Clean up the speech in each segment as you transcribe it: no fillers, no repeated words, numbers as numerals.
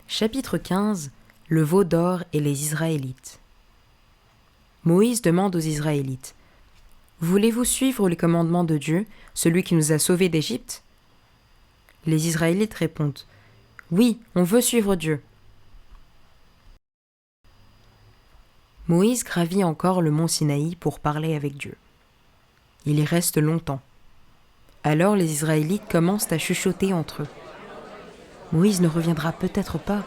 Chapitre 15. Le veau d'or et les Israélites. Moïse demande aux Israélites: Voulez-vous suivre les commandements de Dieu, celui qui nous a sauvés d'Égypte? Les Israélites répondent: Oui, on veut suivre Dieu. Moïse gravit encore le mont Sinaï pour parler avec Dieu. Il y reste longtemps. Alors les Israélites commencent à chuchoter entre eux. Moïse ne reviendra peut-être pas.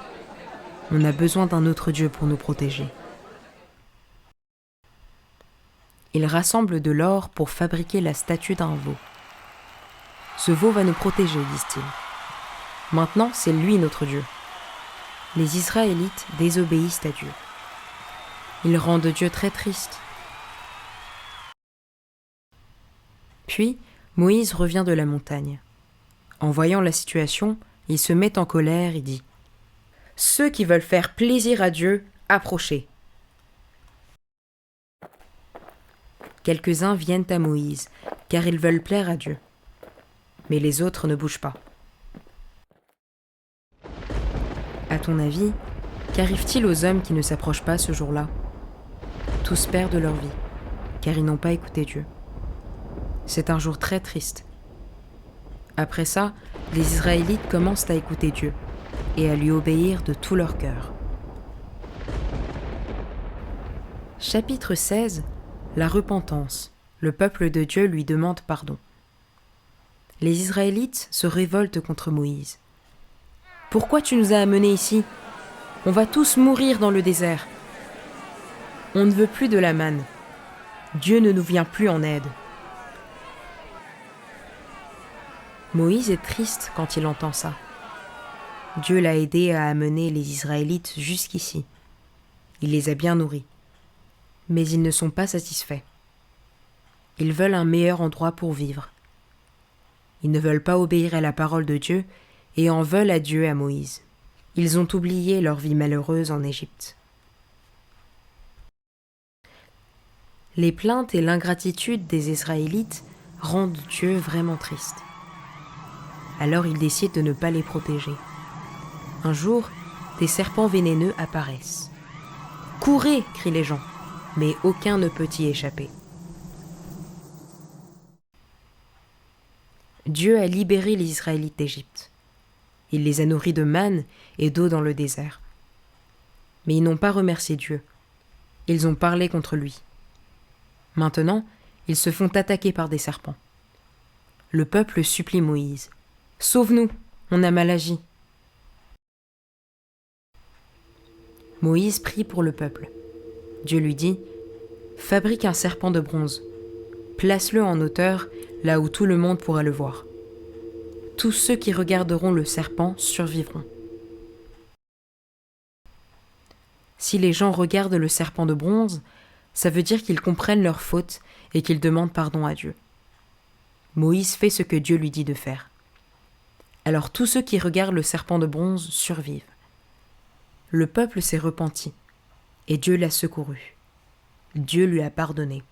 On a besoin d'un autre Dieu pour nous protéger. Ils rassemblent de l'or pour fabriquer la statue d'un veau. Ce veau va nous protéger, disent-ils. Maintenant, c'est lui notre Dieu. Les Israélites désobéissent à Dieu. Ils rendent Dieu très triste. Puis, Moïse revient de la montagne. En voyant la situation, il se met en colère et dit: Ceux qui veulent faire plaisir à Dieu, approchez. Quelques-uns viennent à Moïse, car ils veulent plaire à Dieu. Mais les autres ne bougent pas. À ton avis, qu'arrive-t-il aux hommes qui ne s'approchent pas ce jour-là? Tous perdent leur vie, car ils n'ont pas écouté Dieu. C'est un jour très triste. Après ça, les Israélites commencent à écouter Dieu et à lui obéir de tout leur cœur. Chapitre 16. La repentance. Le peuple de Dieu lui demande pardon. Les Israélites se révoltent contre Moïse. « Pourquoi tu nous as amenés ici? On va tous mourir dans le désert. On ne veut plus de la manne. Dieu ne nous vient plus en aide. » Moïse est triste quand il entend ça. Dieu l'a aidé à amener les Israélites jusqu'ici. Il les a bien nourris. Mais ils ne sont pas satisfaits. Ils veulent un meilleur endroit pour vivre. Ils ne veulent pas obéir à la parole de Dieu et en veulent à Dieu et à Moïse. Ils ont oublié leur vie malheureuse en Égypte. Les plaintes et l'ingratitude des Israélites rendent Dieu vraiment triste. Alors il décide de ne pas les protéger. Un jour, des serpents vénéneux apparaissent. « Courez !» crient les gens, mais aucun ne peut y échapper. Dieu a libéré les Israélites d'Égypte. Il les a nourris de manne et d'eau dans le désert. Mais ils n'ont pas remercié Dieu. Ils ont parlé contre lui. Maintenant, ils se font attaquer par des serpents. Le peuple supplie Moïse: « Sauve-nous, on a mal agi. » Moïse prie pour le peuple. Dieu lui dit: « Fabrique un serpent de bronze. Place-le en hauteur, là où tout le monde pourra le voir. Tous ceux qui regarderont le serpent survivront. » Si les gens regardent le serpent de bronze, ça veut dire qu'ils comprennent leur faute et qu'ils demandent pardon à Dieu. Moïse fait ce que Dieu lui dit de faire. Alors tous ceux qui regardent le serpent de bronze survivent. Le peuple s'est repenti, et Dieu l'a secouru. Dieu lui a pardonné.